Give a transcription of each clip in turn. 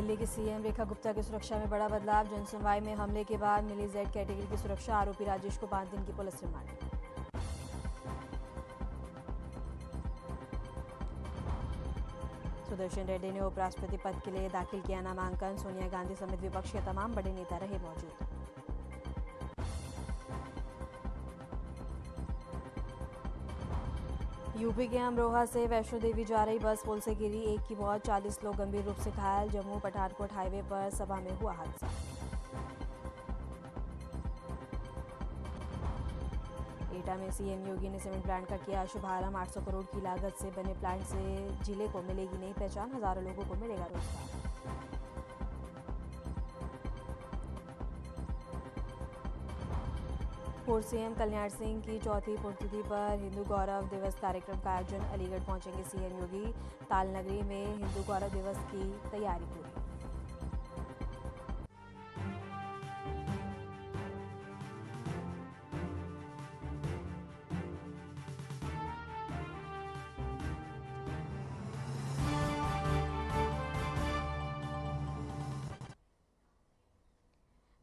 दिल्ली की सीएम रेखा गुप्ता की सुरक्षा में बड़ा बदलाव। जनसुनवाई में हमले के बाद मिली जेड कैटेगरी की सुरक्षा। आरोपी राजेश को 5 दिन की पुलिस रिमांड। सुदर्शन रेड्डी ने उपराष्ट्रपति पद के लिए दाखिल किया नामांकन। सोनिया गांधी समेत विपक्ष के तमाम बड़े नेता रहे मौजूद। यूपी के अमरोहा से वैष्णो देवी जा रही बस पुल से गिरी, एक की मौत, 40 लोग गंभीर रूप से घायल। जम्मू पठानकोट हाईवे पर सभा में हुआ हादसा। एटा में सीएम योगी ने सीमेंट प्लांट का किया शुभारंभ। 800 करोड़ की लागत से बने प्लांट से जिले को मिलेगी नई पहचान, हजारों लोगों को मिलेगा रोजगार। पूर्व सीएम कल्याण सिंह की चौथी पुण्यतिथि पर हिंदू गौरव दिवस कार्यक्रम का आयोजन। अलीगढ़ पहुंचेंगे सीएम योगी। ताल नगरी में हिंदू गौरव दिवस की तैयारी पूरी।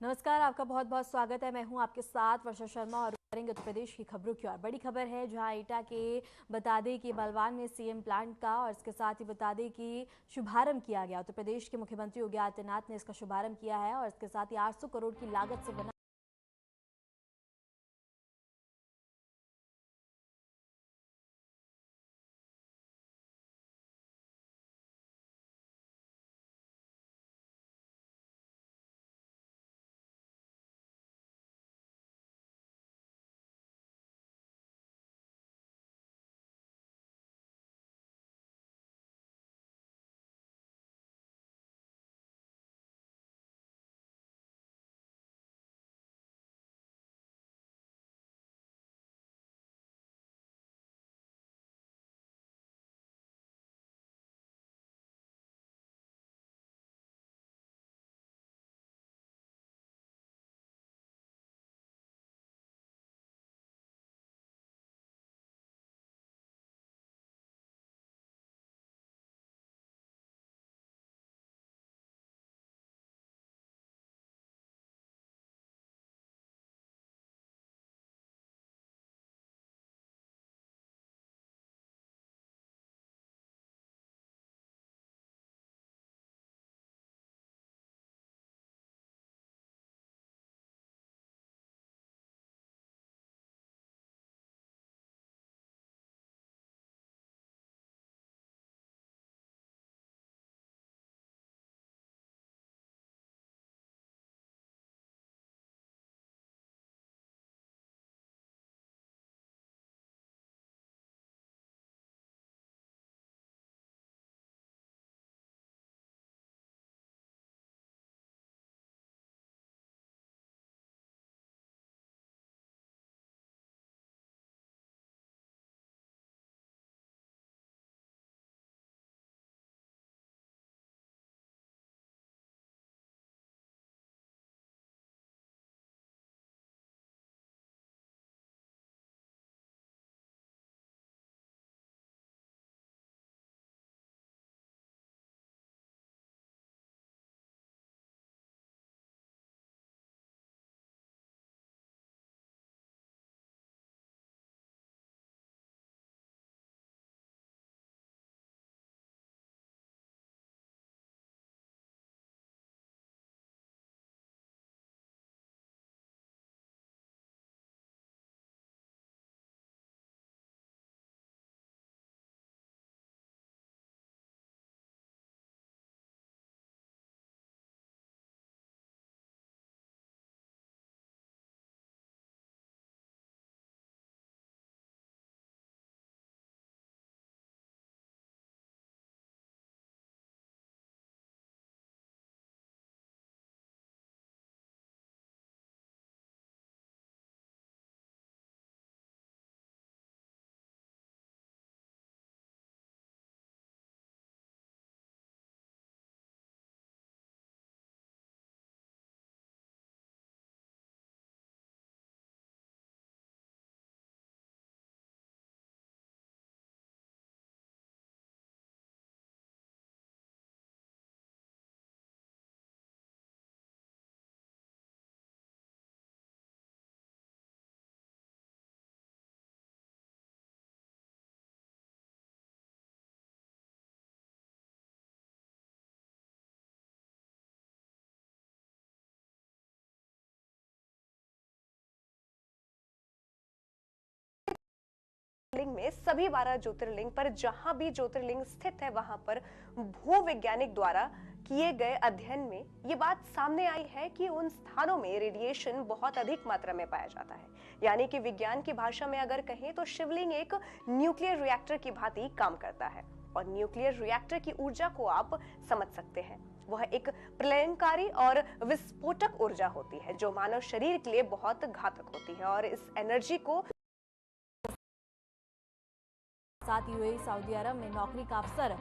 नमस्कार, आपका बहुत बहुत स्वागत है। मैं हूं आपके साथ वर्षा शर्मा और करेंगे उत्तर प्रदेश की खबरों की ओर। बड़ी खबर है जहां एटा के बता दें कि बलवान में सीएम प्लांट का और इसके साथ ही बता दें कि शुभारंभ किया गया। उत्तर प्रदेश के मुख्यमंत्री योगी आदित्यनाथ ने इसका शुभारंभ किया है और इसके साथ ही 800 करोड़ की लागत से बना लिंग में सभी 12 ज्योतिर्लिंग पर जहां भी ज्योतिर्लिंग स्थित है वहां पर भूवैज्ञानिक द्वारा किए गए अध्ययन में ये बात सामने आई है कि उन स्थानों में रेडिएशन बहुत अधिक मात्रा में पाया जाता है। यानी कि विज्ञान की भाषा में अगर कहें तो शिवलिंग एक न्यूक्लियर रिएक्टर की भांति काम करता है और न्यूक्लियर रिएक्टर की ऊर्जा को आप समझ सकते हैं। वह एक प्रलयंकारी और विस्फोटक ऊर्जा होती है जो मानव शरीर के लिए बहुत घातक होती है और इस एनर्जी को साथ यूएई सऊदी अरब में नौकरी का अवसर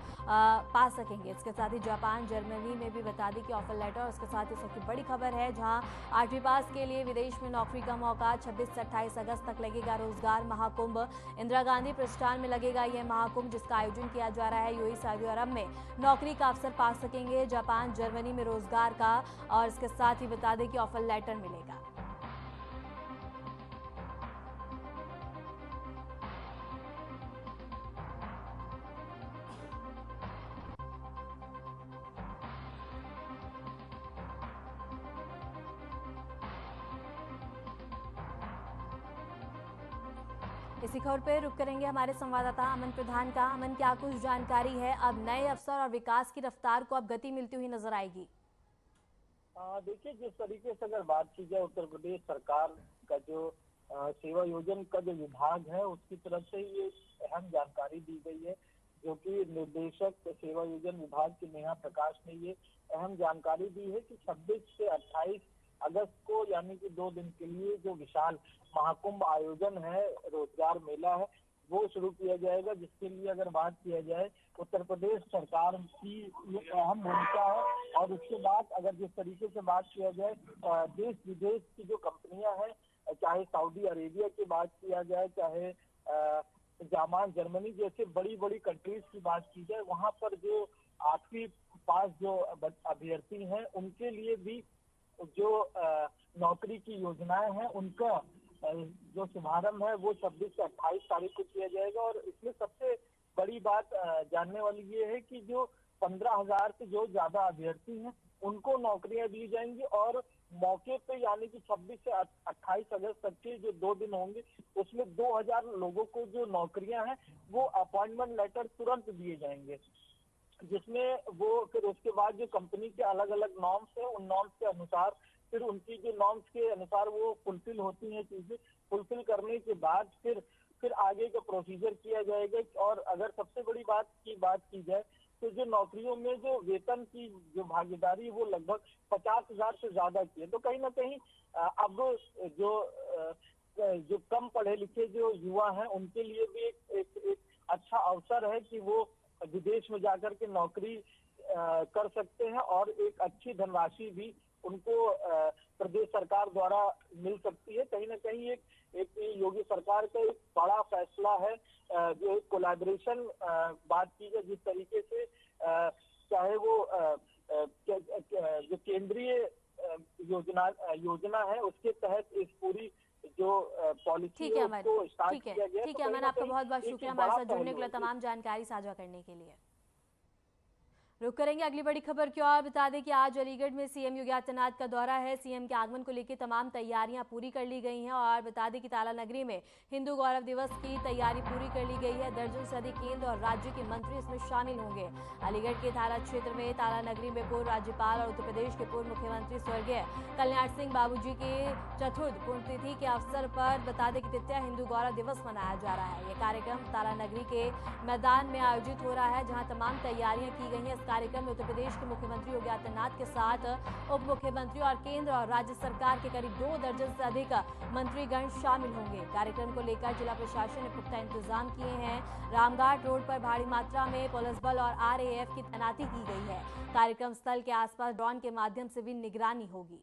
पा सकेंगे। इसके साथ ही जापान जर्मनी में भी बता दें कि ऑफर लेटर और उसके साथ ही सबकी बड़ी खबर है जहां 8वीं पास के लिए विदेश में नौकरी का मौका 26 से 28 अगस्त तक लगेगा रोजगार महाकुंभ। इंदिरा गांधी प्रतिष्ठान में लगेगा यह महाकुंभ जिसका आयोजन किया जा रहा है। यूएई सऊदी अरब में नौकरी का अवसर पा सकेंगे, जापान जर्मनी में रोजगार का और इसके साथ ही बता दें कि ऑफर लेटर मिलेगा। इसी खबर पर रुक करेंगे हमारे संवाददाता अमन प्रधान का। अमन, क्या कुछ जानकारी है? अब नए अवसर और विकास की रफ्तार को अब गति मिलती हुई नजर आएगी। देखिए, जिस तरीके से अगर बात की जाए उत्तर प्रदेश सरकार का जो सेवा योजन का जो विभाग है उसकी तरफ से ये अहम जानकारी दी गई है, जो कि निर्देशक सेवा योजन विभाग के नेहा प्रकाश ने ये अहम जानकारी दी है कि 26 से 28 अगस्त को यानी कि 2 दिन के लिए जो विशाल महाकुंभ आयोजन है, रोजगार मेला है, वो शुरू किया जाएगा। जिसके लिए अगर बात किया जाए उत्तर प्रदेश सरकार की ये अहम भूमिका है। और उसके बाद अगर जिस तरीके से बात किया जाए देश विदेश की जो कंपनियां हैं, चाहे सऊदी अरेबिया की बात किया जाए, चाहे जापान जर्मनी जैसे बड़ी बड़ी कंट्रीज की बात की जाए, वहां पर जो 8वीं पास जो अभ्यर्थी हैं उनके लिए भी जो नौकरी की योजनाएं हैं उनका जो शुभारंभ है वो 26 से 28 तारीख को किया जाएगा। और इसमें सबसे बड़ी बात जानने वाली ये है कि जो 15,000 से जो ज्यादा अभ्यर्थी हैं उनको नौकरियां दी जाएंगी और मौके पे यानी कि 26 से 28 अगस्त तक के जो 2 दिन होंगे उसमें 2,000 लोगों को जो नौकरियां हैं वो अपॉइंटमेंट लेटर तुरंत दिए जाएंगे, जिसमें वो फिर उसके बाद जो कंपनी के अलग अलग नॉर्म्स है उन नॉर्म्स के अनुसार फिर उनकी जो नॉर्म्स के अनुसार वो फुलफिल होती हैं चीजें, फुलफिल करने के बाद फिर आगे का प्रोसीजर किया जाएगा। और अगर सबसे बड़ी बात की जाए तो जो नौकरियों में जो वेतन की जो भागीदारी वो लगभग 50,000 से ज्यादा की है। तो कहीं ना कहीं अब जो कम पढ़े लिखे जो युवा हैं उनके लिए भी एक अच्छा अवसर है कि वो विदेश में जाकर के नौकरी कर सकते हैं और एक अच्छी धनराशि भी उनको प्रदेश सरकार द्वारा मिल सकती है। कहीं ना कहीं एक योगी सरकार का एक बड़ा फैसला है। जो कोलैबोरेशन बात की जाए जिस तरीके से चाहे वो जो केंद्रीय योजना है उसके तहत इस पूरी जो पॉलिसी है उसको स्टार्ट किया गया। ठीक है अमन, आपका बहुत बहुत शुक्रिया हमारे साथ जुड़ने के लिए, तमाम जानकारी साझा करने के लिए। रुक करेंगे अगली बड़ी खबर की ओर। बता दें कि आज अलीगढ़ में सीएम योगी आदित्यनाथ का दौरा है। सीएम के आगमन को लेकर तमाम तैयारियां पूरी कर ली गई हैं और बता दें कि ताला नगरी में हिंदू गौरव दिवस की तैयारी पूरी कर ली गई है। दर्जन से अधिक केंद्र और राज्य के मंत्री इसमें शामिल होंगे। अलीगढ़ के थाना क्षेत्र में ताला नगरी में पूर्व राज्यपाल और उत्तर प्रदेश के पूर्व मुख्यमंत्री स्वर्गीय कल्याण सिंह बाबूजी की चतुर्थ पुण्यतिथि के अवसर पर बता दें कि तृतीय हिंदू गौरव दिवस मनाया जा रहा है। यह कार्यक्रम ताला नगरी के मैदान में आयोजित हो रहा है जहाँ तमाम तैयारियां की गई हैं। कार्यक्रम में उत्तर प्रदेश के मुख्यमंत्री योगी आदित्यनाथ के साथ उप मुख्यमंत्री और केंद्र और राज्य सरकार के करीब 2 दर्जन से अधिक मंत्रीगण शामिल होंगे। कार्यक्रम को लेकर जिला प्रशासन ने पुख्ता इंतजाम किए हैं। रामघाट रोड पर भारी मात्रा में पुलिस बल और आरएएफ की तैनाती की गई है। कार्यक्रम स्थल के आसपास ड्रोन के माध्यम से भी निगरानी होगी।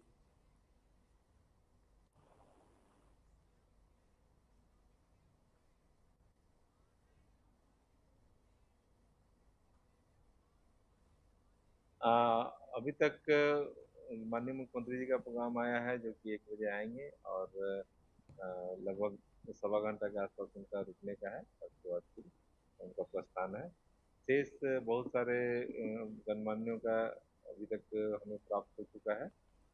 अभी तक माननीय मुख्यमंत्री जी का प्रोग्राम आया है जो कि 1 बजे आएंगे और लगभग 1.25 घंटा के आसपास उनका रुकने का है। उसके बाद फिर उनका प्रस्थान है। शेष बहुत सारे गणमान्यों का अभी तक हमें प्राप्त हो चुका है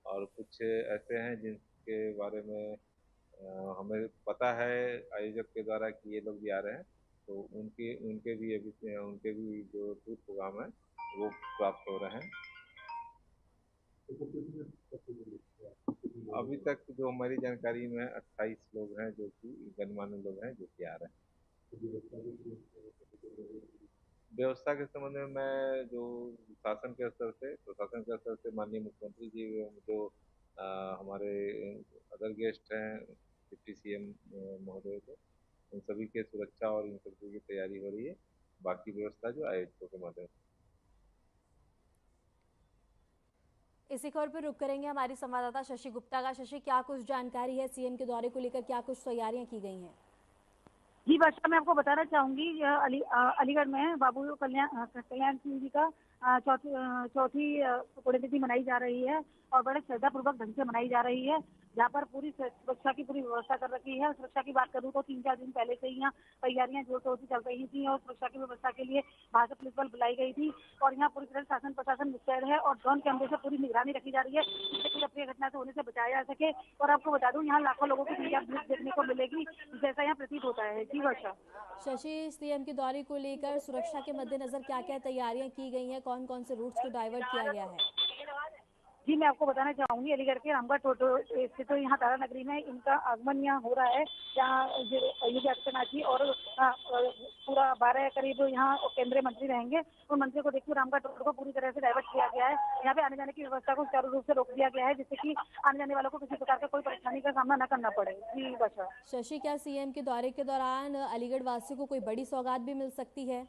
और कुछ ऐसे हैं जिनके बारे में हमें पता है आयोजक के द्वारा कि ये लोग भी आ रहे हैं, तो उनके उनके भी जो टूर प्रोग्राम है वो प्राप्त हो रहे हैं। अभी तक जो हमारी जानकारी में 28 लोग हैं जो कि गणमान्य लोग हैं जो कि आ रहे हैं। व्यवस्था के संबंध में मैं जो शासन के स्तर से प्रशासन के स्तर से माननीय मुख्यमंत्री जी एवं जो हमारे अदर गेस्ट हैं डिप्टी सीएम महोदय के, उन सभी के सुरक्षा और इन सभी की तैयारी हो रही है। बाकी व्यवस्था जो आयोजकों के माध्यम से। इसी खबर पर रुक करेंगे हमारी संवाददाता शशि गुप्ता का। शशि, क्या कुछ जानकारी है सीएम के दौरे को लेकर, क्या कुछ तैयारियां की गई हैं? जी वर्षा, मैं आपको बताना चाहूंगी यह अलीगढ़ में बाबू कल्याण सिंह जी का चौथी पुण्यतिथि मनाई जा रही है और बड़े श्रद्धापूर्वक ढंग से मनाई जा रही है, जहाँ पर पूरी सुरक्षा की पूरी व्यवस्था कर रखी है। सुरक्षा की बात करूँ तो 3-4 दिन पहले से ही यहाँ तैयारियां जोर शोर से चल रही थी और सुरक्षा की व्यवस्था के लिए भाजपा पुलिस बल बुलाई गई थी और यहाँ पूरी तरह शासन प्रशासन मुस्तैद है और ड्रोन कैमरे से पूरी निगरानी रखी जा रही है जिससे कि अप्रिय घटना से होने से बचाया जा सके। और आपको बता दूं, यहाँ लाखों लोगों की संख्या देखने को मिलेगी जैसा यहाँ प्रतीत होता है। जी वर्षा। शशि, सीएम के दौरे को लेकर सुरक्षा के मद्देनजर क्या क्या तैयारियां की गई हैं, कौन कौन से रूट्स को डाइवर्ट किया गया है? जी मैं आपको बताना चाहूंगी, अलीगढ़ के रामगढ़ टोटो स्थित तो यहाँ तारा नगरी में इनका आगमन यहाँ हो रहा है, जहाँ योगी आदित्यनाथ जी और पूरा 12 करीब यहाँ केंद्रीय मंत्री रहेंगे। उन मंत्री को देखते हुए रामगढ़ टोटो को पूरी तरह से डाइवर्ट किया गया है। यहाँ पे आने जाने की व्यवस्था को सुचारू रूप से रोक दिया गया है जिससे कि आने जाने वालों को किसी प्रकार का कोई परेशानी का सामना न करना पड़े। जी बचा। शशि, क्या सीएम के दौरे के दौरान अलीगढ़ वासियों को कोई बड़ी सौगात भी मिल सकती है?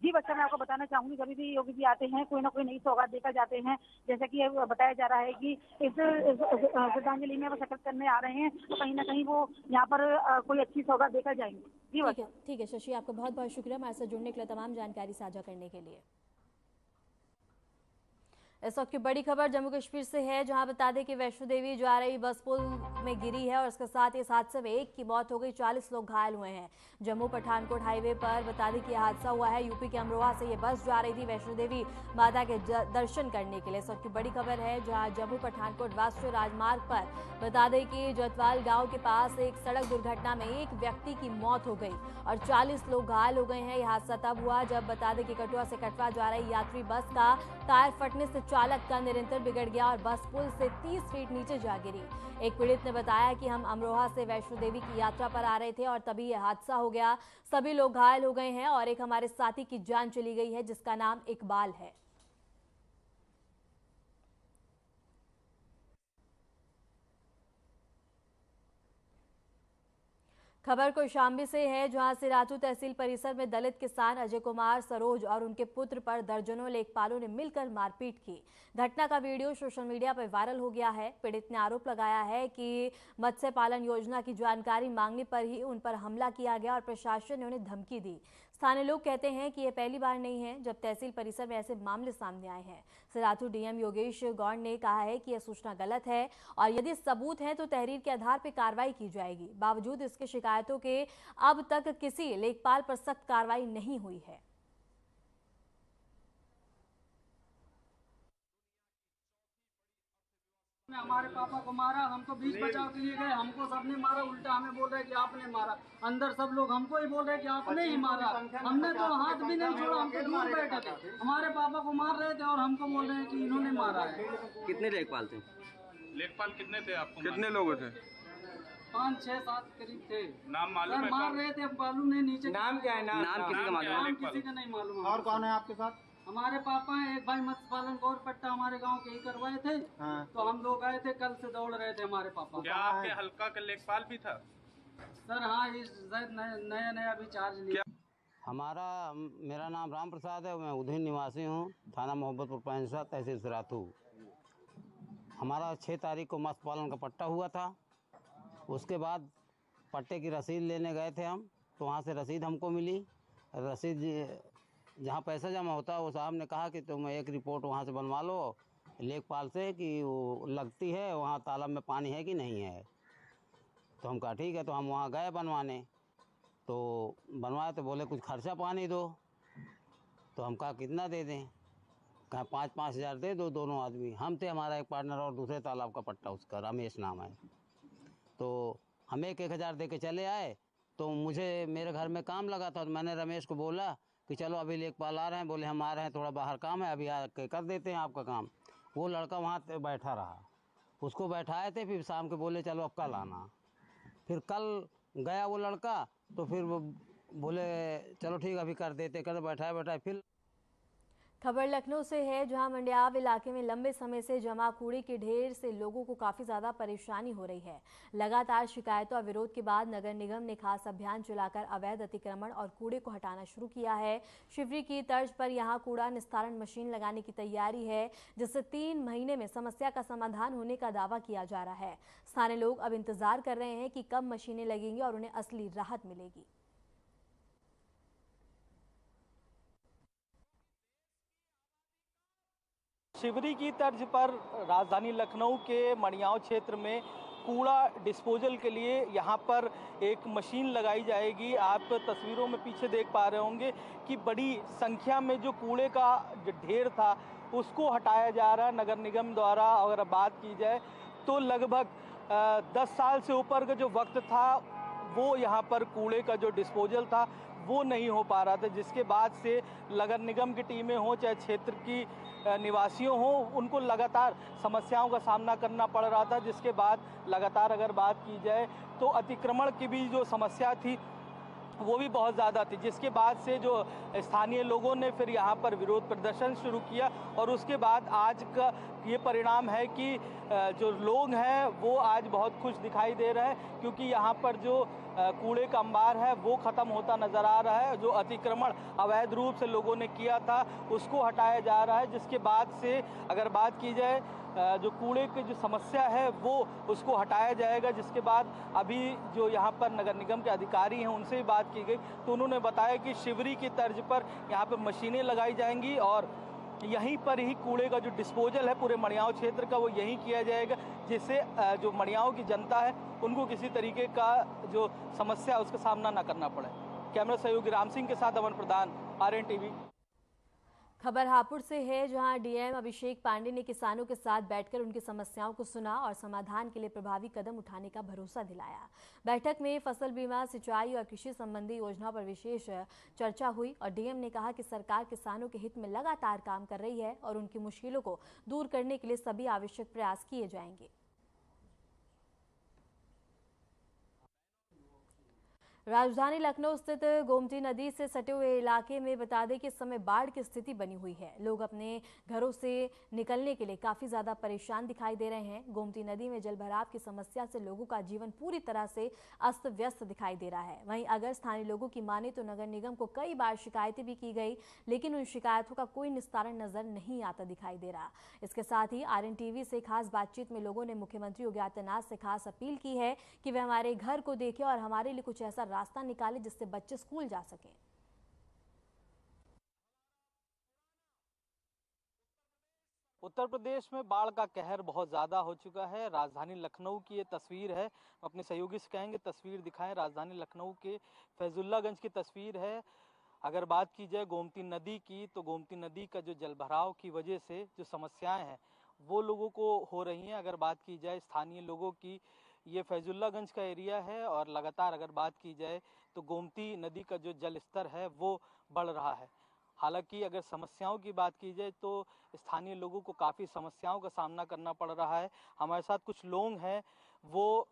जी बच्चा, मैं आपको बताना चाहूंगी, जब भी योगी जी आते हैं कोई ना कोई नई सौगात देकर जाते हैं। जैसा कि बताया जा रहा है कि इस श्रद्धांजलि में वो शिरकत करने आ रहे हैं, तो कहीं ना कहीं वो यहाँ पर कोई अच्छी सौगात देकर जाएंगे। जी बच्चा। ठीक है शशि, आपका बहुत बहुत शुक्रिया हमारे साथ जुड़ने के लिए, तमाम जानकारी साझा करने के लिए। इस वक्त की बड़ी खबर जम्मू कश्मीर से है, जहां बता दें कि वैष्णो देवी जा रही बस पुल में गिरी है और इसके साथ इस हादसे में एक की मौत हो गई, 40 लोग घायल हुए हैं। जम्मू पठानकोट हाईवे पर बता दें कि हादसा हुआ है। यूपी के अमरोहा से ये बस जा रही थी वैष्णो देवी माता के दर्शन करने के लिए। इस वक्त की बड़ी खबर है, जहां जम्मू पठानकोट राष्ट्रीय राजमार्ग पर बता दें कि जोतवाल गाँव के पास एक सड़क दुर्घटना में एक व्यक्ति की मौत हो गई और 40 लोग घायल हो गए हैं। यह हादसा तब हुआ जब बता दें कि कठुआ से कटवा जा रही यात्री बस का टायर फटने से चालक का निरंतर बिगड़ गया और बस पुल से 30 फीट नीचे जा गिरी। एक पीड़ित ने बताया कि हम अमरोहा से वैष्णो देवी की यात्रा पर आ रहे थे और तभी यह हादसा हो गया। सभी लोग घायल हो गए हैं और एक हमारे साथी की जान चली गई है जिसका नाम इकबाल है। खबर कौशाम्बी से है, जहां सिराथू तहसील परिसर में दलित किसान अजय कुमार सरोज और उनके पुत्र पर दर्जनों लेखपालों ने मिलकर मारपीट की। घटना का वीडियो सोशल मीडिया पर वायरल हो गया है। पीड़ित ने आरोप लगाया है कि मत्स्य पालन योजना की जानकारी मांगने पर ही उन पर हमला किया गया और प्रशासन ने उन्हें धमकी दी। स्थानीय लोग कहते हैं कि यह पहली बार नहीं है जब तहसील परिसर में ऐसे मामले सामने आए हैं। सिराथू डीएम योगेश गौड़ ने कहा है कि यह सूचना गलत है और यदि सबूत हैं तो तहरीर के आधार पर कार्रवाई की जाएगी। बावजूद इसके शिकायतों के अब तक किसी लेखपाल पर सख्त कार्रवाई नहीं हुई है। हमारे पापा को मारा, हम तो बीच बचाव के लिए गए, हमको सबने मारा, उल्टा हमें बोल रहे कि आपने मारा। अंदर सब लोग हमको ही बोल रहे कि आपने ही मारा। हमने तो हाथ भी नहीं छोड़ा, हम तो दूर बैठे थे। हमारे पापा को मार रहे थे और हमको बोल रहे हैं कि इन्होंने मारा है। कितने लेखपाल थे? लेखपाल कितने थे आपको? कितने लोग थे? 5, 6, 7 करीब थे। नाम मालूम है? मार रहे थे, बालू ने नीचे। नाम क्या है? नाम किसी का मालूम? नाम किसी का नहीं मालूम। और कौन है आपके साथ? हमारे पापा हैं, एक भाई मत्स्य पालन गौर पट्टा हमारे गांव के ही करवाए थे। हाँ। तो हम लोग आए थे, कल से दौड़ रहे थे हमारे पापा। क्या आपके हल्का का लेखपाल भी था? सर हाँ, इस नया अभी चार्ज लिया। मेरा नाम राम प्रसाद है, मैं उधीन निवासी हूँ, थाना मोहब्बतपुर पैंसा, तहसील सिराथू। हमारा 6 तारीख को मत्स्य पालन का पट्टा हुआ था। उसके बाद पट्टे की रसीद लेने गए थे हम, तो वहाँ से रसीद हमको मिली। रसीद जहाँ पैसा जमा होता है वो साहब ने कहा कि तुम एक रिपोर्ट वहाँ से बनवा लो लेखपाल से कि वो लगती है वहाँ तालाब में पानी है कि नहीं है। तो हम कहा ठीक है, तो हम वहाँ गए बनवाने। तो बनवाए तो बोले कुछ खर्चा पानी दो। तो हम कहा कितना दे दें? कहा 5-5 हज़ार दे दो दोनों आदमी। हम थे, हमारा एक पार्टनर और दूसरे तालाब का पट्टा उसका रमेश नाम है। तो हम 1,000 दे के चले आए। तो मुझे मेरे घर में काम लगा था, तो मैंने रमेश को बोला कि चलो अभी लेखपाल आ रहे हैं। बोले हम आ रहे हैं, थोड़ा बाहर काम है, अभी आके कर देते हैं आपका काम। वो लड़का वहाँ बैठा रहा, उसको बैठाए थे, फिर शाम के बोले चलो अब कल आना। फिर कल गया वो लड़का, तो फिर वो बोले चलो ठीक अभी कर देते, कर बैठाए फिर। खबर लखनऊ से है, जहां मंडियाव इलाके में लंबे समय से जमा कूड़े के ढेर से लोगों को काफी ज्यादा परेशानी हो रही है। लगातार शिकायतों और विरोध के बाद नगर निगम ने खास अभियान चलाकर अवैध अतिक्रमण और कूड़े को हटाना शुरू किया है। शिवरी की तर्ज पर यहां कूड़ा निस्तारण मशीन लगाने की तैयारी है, जिससे 3 महीने में समस्या का समाधान होने का दावा किया जा रहा है। स्थानीय लोग अब इंतजार कर रहे हैं कि कब मशीनें लगेंगी और उन्हें असली राहत मिलेगी। शिवरी की तर्ज पर राजधानी लखनऊ के मड़ियाँव क्षेत्र में कूड़ा डिस्पोजल के लिए यहाँ पर एक मशीन लगाई जाएगी। आप तस्वीरों में पीछे देख पा रहे होंगे कि बड़ी संख्या में जो कूड़े का जो ढेर था उसको हटाया जा रहा है नगर निगम द्वारा। अगर बात की जाए तो लगभग 10 साल से ऊपर का जो वक्त था वो यहाँ पर कूड़े का जो डिस्पोजल था वो नहीं हो पा रहा था, जिसके बाद से नगर निगम की टीमें हों चाहे क्षेत्र की निवासियों हों, उनको लगातार समस्याओं का सामना करना पड़ रहा था। जिसके बाद लगातार अगर बात की जाए तो अतिक्रमण की भी जो समस्या थी वो भी बहुत ज़्यादा थी, जिसके बाद से जो स्थानीय लोगों ने फिर यहाँ पर विरोध प्रदर्शन शुरू किया और उसके बाद आज का ये परिणाम है कि जो लोग हैं वो आज बहुत खुश दिखाई दे रहे हैं, क्योंकि यहाँ पर जो कूड़े का अंबार है वो ख़त्म होता नज़र आ रहा है। जो अतिक्रमण अवैध रूप से लोगों ने किया था उसको हटाया जा रहा है, जिसके बाद से अगर बात की जाए जो कूड़े की जो समस्या है वो उसको हटाया जाएगा। जिसके बाद अभी जो यहाँ पर नगर निगम के अधिकारी हैं उनसे भी बात की गई तो उन्होंने बताया कि शिवरी की तर्ज पर यहाँ पर मशीनें लगाई जाएंगी और यहीं पर ही कूड़े का जो डिस्पोजल है पूरे मड़ियाँव क्षेत्र का वो यहीं किया जाएगा, जिससे जो मड़ियाँव की जनता है उनको किसी तरीके का जो समस्या है उसका सामना न करना पड़े। कैमरा सहयोगी राम सिंह के साथ अमन प्रधान, RN TV। खबर हापुड़ से है, जहां डीएम अभिषेक पांडे ने किसानों के साथ बैठकर उनकी समस्याओं को सुना और समाधान के लिए प्रभावी कदम उठाने का भरोसा दिलाया। बैठक में फसल बीमा, सिंचाई और कृषि संबंधी योजनाओं पर विशेष चर्चा हुई और डीएम ने कहा कि सरकार किसानों के हित में लगातार काम कर रही है और उनकी मुश्किलों को दूर करने के लिए सभी आवश्यक प्रयास किए जाएंगे। राजधानी लखनऊ स्थित गोमती नदी से सटे हुए इलाके में बता दें कि इस समय बाढ़ की स्थिति बनी हुई है। लोग अपने घरों से निकलने के लिए काफी ज्यादा परेशान दिखाई दे रहे हैं। गोमती नदी में जलभराव की समस्या से लोगों का जीवन पूरी तरह से अस्त व्यस्त दिखाई दे रहा है। वहीं अगर स्थानीय लोगों की माने तो नगर निगम को कई बार शिकायतें भी की गई, लेकिन उन शिकायतों का कोई निस्तारण नजर नहीं आता दिखाई दे रहा। इसके साथ ही RN TV से खास बातचीत में लोगों ने मुख्यमंत्री योगी आदित्यनाथ से खास अपील की है कि वे हमारे घर को देखें और हमारे लिए कुछ ऐसा रास्ता निकाले जिससे बच्चे स्कूल जा सकें। उत्तर प्रदेश में बाढ़ का कहर बहुत ज़्यादा हो चुका है। राजधानी लखनऊ की ये तस्वीर है, अपने सहयोगी से कहेंगे तस्वीर दिखाएं। राजधानी लखनऊ के फैजुल्लागंज की तस्वीर है। अगर बात की जाए गोमती नदी की तो गोमती नदी का जो जलभराव की वजह से जो समस्याएं हैं वो लोगों को हो रही हैं। अगर बात की जाए स्थानीय लोगों की, ये फैजुल्लागंज का एरिया है और लगातार अगर बात की जाए तो गोमती नदी का जो जल स्तर है वो बढ़ रहा है। हालांकि अगर समस्याओं की बात की जाए तो स्थानीय लोगों को काफ़ी समस्याओं का सामना करना पड़ रहा है। हमारे साथ कुछ लोग हैं वो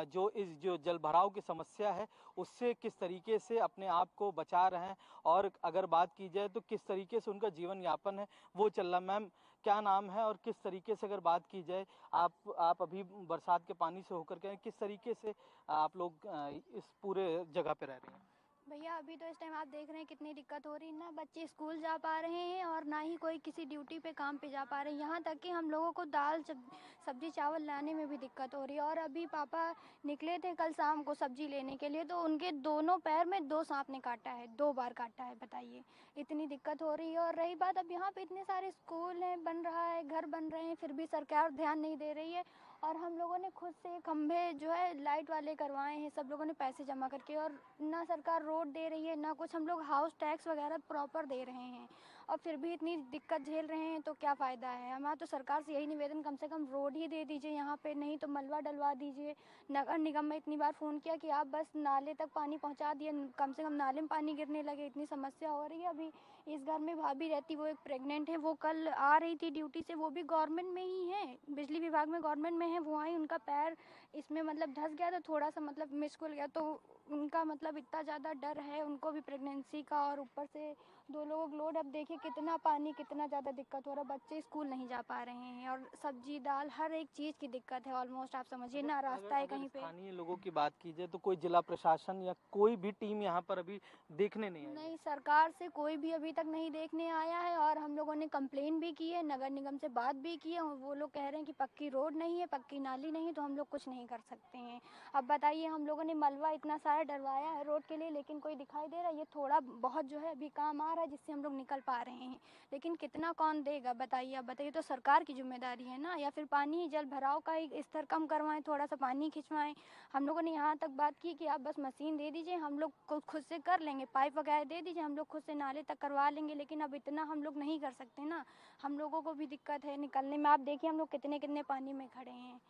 जो इस जो जलभराव की समस्या है उससे किस तरीके से अपने आप को बचा रहे हैं और अगर बात की जाए तो किस तरीके से उनका जीवन यापन है वो चल रहा। मैम, क्या नाम है और किस तरीके से अगर बात की जाए आप अभी बरसात के पानी से होकर के किस तरीके से आप लोग इस पूरे जगह पे रह रहे हैं? भैया अभी तो इस टाइम आप देख रहे हैं कितनी दिक्कत हो रही है ना, बच्चे स्कूल जा पा रहे हैं और ना ही कोई किसी ड्यूटी पे काम पे जा पा रहे हैं। यहाँ तक कि हम लोगों को दाल सब्जी चावल लाने में भी दिक्कत हो रही है। और अभी पापा निकले थे कल शाम को सब्जी लेने के लिए तो उनके दोनों पैर में 2 सांप ने काटा है, 2 बार काटा है। बताइए, इतनी दिक्कत हो रही है। और रही बात, अब यहाँ पे इतने सारे स्कूल हैं, बन रहा है, घर बन रहे हैं, फिर भी सरकार ध्यान नहीं दे रही है और हम लोगों ने खुद से खंभे जो है लाइट वाले करवाए हैं, सब लोगों ने पैसे जमा करके। और ना सरकार रोड दे रही है ना कुछ, हम लोग हाउस टैक्स वगैरह प्रॉपर दे रहे हैं और फिर भी इतनी दिक्कत झेल रहे हैं, तो क्या फ़ायदा है। हमारा तो सरकार से यही निवेदन, कम से कम रोड ही दे दीजिए यहाँ पे, नहीं तो मलबा डलवा दीजिए। नगर निगम में इतनी बार फ़ोन किया कि आप बस नाले तक पानी पहुँचा दिए, कम से कम नाले में पानी गिरने लगे, इतनी समस्या हो रही है। अभी इस घर में भाभी रहती, वो एक प्रेग्नेंट है, वो कल आ रही थी ड्यूटी से, वो भी गवर्नमेंट में ही है, बिजली विभाग में गवर्नमेंट में है। वो आई, उनका पैर इसमें मतलब धंस गया, तो थोड़ा सा मतलब मिस खुल गया, तो उनका मतलब इतना ज़्यादा डर है उनको भी प्रेगनेंसी का, और ऊपर से 2 लोगों को लोड। अब देखिए कितना पानी, कितना ज़्यादा दिक्कत हो रहा है, बच्चे स्कूल नहीं जा पा रहे हैं और सब्जी दाल हर एक चीज़ की दिक्कत है ऑलमोस्ट, आप समझिए ना रास्ता है कहीं पे। स्थानीय लोगों की बात की जाए तो कोई जिला प्रशासन या कोई भी टीम यहाँ पर अभी देखने नहीं आई? नहीं, सरकार से कोई भी अभी तक नहीं देखने आया है और हम लोगों ने कंप्लेन भी की है, नगर निगम से बात भी की है। वो लोग कह रहे हैं कि पक्की रोड नहीं है, पक्की नाली नहीं है, तो हम लोग कुछ नहीं कर सकते हैं। अब बताइए, हम लोगों ने मलबा इतना सारा डलवाया है रोड के लिए, लेकिन कोई दिखाई दे रहा है? ये थोड़ा बहुत जो है अभी काम आ रहा है जिससे हम लोग निकल पा रहे हैं, लेकिन कितना कौन देगा बताइए। अब बताइए, तो सरकार की जिम्मेदारी है ना, या फिर पानी जल भराव का ही स्तर कम करवाएं, थोड़ा सा पानी खिंचवाएं। हम लोगों ने यहाँ तक बात की कि आप बस मशीन दे दीजिए, हम लोग खुद से कर लेंगे, पाइप वगैरह दे दीजिए, हम लोग खुद से नाले तक करवा लेंगे। लेकिन अब इतना हम लोग नहीं कर सकते ना, हम लोगों को भी दिक्कत है निकलने में। आप देखिए हम लोग कितने कितने पानी में खड़े हैं,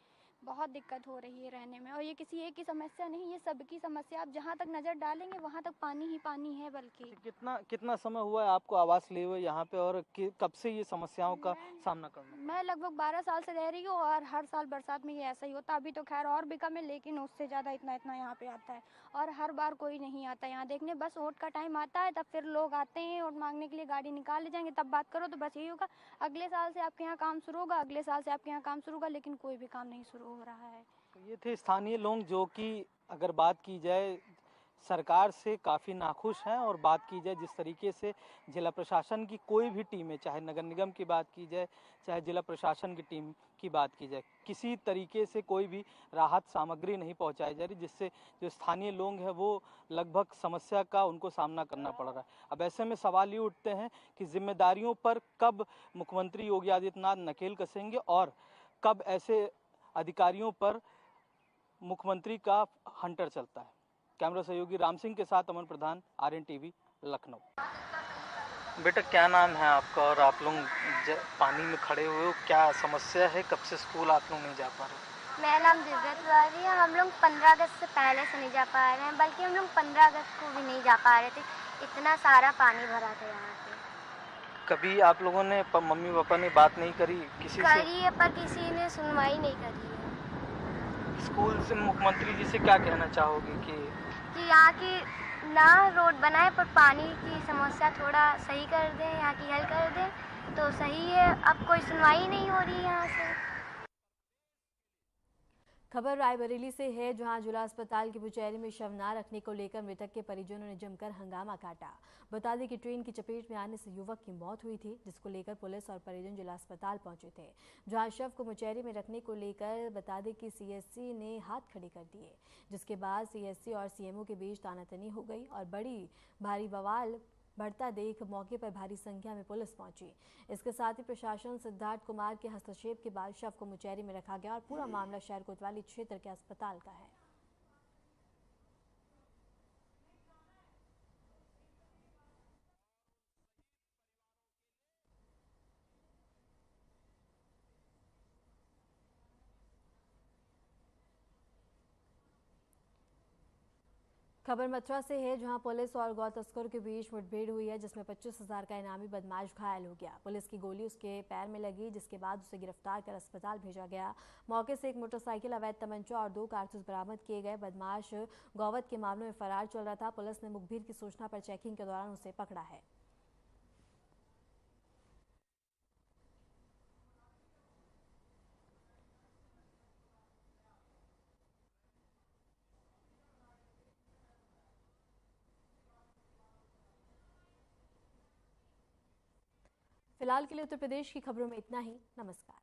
बहुत दिक्कत हो रही है रहने में। और ये किसी एक की समस्या नहीं, ये सबकी समस्या। आप जहाँ तक नज़र डालेंगे वहाँ तक पानी ही पानी है। बल्कि कितना समय हुआ है आपको आवास लिए हुए यहाँ पे, और कब से ये समस्याओं का सामना करना? मैं लगभग 12 साल से रह रही हूँ और हर साल बरसात में ये ऐसा ही होता। अभी तो खैर और भी कम है, लेकिन उससे ज़्यादा इतना यहाँ पे आता है और हर बार कोई नहीं आता यहाँ देखने। बस वोट का टाइम आता है तब फिर लोग आते हैं वोट मांगने के लिए, गाड़ी निकाल ले जाएंगे, तब बात करो तो बस यही होगा, अगले साल से आपके यहाँ काम शुरू होगा, अगले साल से आपके यहाँ काम शुरू होगा, लेकिन कोई भी काम नहीं शुरू हो रहा है। ये थे स्थानीय लोग जो कि अगर बात की जाए सरकार से काफ़ी नाखुश हैं, और बात की जाए जिस तरीके से जिला प्रशासन की कोई भी टीम है, चाहे नगर निगम की बात की जाए चाहे जिला प्रशासन की टीम की बात की जाए, किसी तरीके से कोई भी राहत सामग्री नहीं पहुंचाई जा रही, जिससे जो स्थानीय लोग हैं वो लगभग समस्या का उनको सामना करना पड़ रहा है। अब ऐसे में सवाल ये उठते हैं कि जिम्मेदारियों पर कब मुख्यमंत्री योगी आदित्यनाथ नकेल कसेंगे और कब ऐसे अधिकारियों पर मुख्यमंत्री का हंटर चलता है। कैमरा सहयोगी राम सिंह के साथ अमन प्रधान, RN TV, लखनऊ। बेटा क्या नाम है आपका और आप लोग पानी में खड़े हुए हो, क्या समस्या है, कब से स्कूल आप लोग नहीं जा पा रहे? मेरा नाम दिव्या तिवारी है। हम लोग 15 अगस्त से पहले से नहीं जा पा रहे हैं, बल्कि हम लोग 15 अगस्त को भी नहीं जा पा रहे थे, इतना सारा पानी भरा था यहाँ पे। कभी आप लोगों ने मम्मी पापा ने बात नहीं करी किसी से? करी है पर किसी ने सुनवाई नहीं करी है। स्कूल से मुख्यमंत्री जी से क्या कहना चाहोगे कि यहाँ की ना रोड बनाए पर पानी की समस्या थोड़ा सही कर दें, यहाँ की हल कर दें तो सही है। अब कोई सुनवाई नहीं हो रही है यहाँ से। खबर रायबरेली से है, जहां जिला अस्पताल की पुचैरी में शव न रखने को लेकर मृतक के परिजनों ने जमकर हंगामा काटा। बता दें कि ट्रेन की चपेट में आने से युवक की मौत हुई थी, जिसको लेकर पुलिस और परिजन जिला अस्पताल पहुंचे थे, जहां शव को मुचैरी में रखने को लेकर बता दें कि CSC ने हाथ खड़े कर दिए, जिसके बाद CSC और CMO के बीच तानातनी हो गई और बड़ी भारी बवाल बढ़ता देख मौके पर भारी संख्या में पुलिस पहुंची। इसके साथ ही प्रशासन सिद्धार्थ कुमार के हस्तक्षेप के बाद शव को मुचैरी में रखा गया और पूरा मामला शहर कोतवाली क्षेत्र के अस्पताल का है। खबर मथुरा से है, जहां पुलिस और गौ तस्करों के बीच मुठभेड़ हुई है, जिसमें 25,000 का इनामी बदमाश घायल हो गया। पुलिस की गोली उसके पैर में लगी, जिसके बाद उसे गिरफ्तार कर अस्पताल भेजा गया। मौके से एक मोटरसाइकिल, अवैध तमंचा और 2 कारतूस बरामद किए गए। बदमाश गौवत के मामलों में फरार चल रहा था। पुलिस ने मुखबिर की सूचना पर चेकिंग के दौरान उसे पकड़ा है। फिलहाल के लिए उत्तर प्रदेश की खबरों में इतना ही। नमस्कार।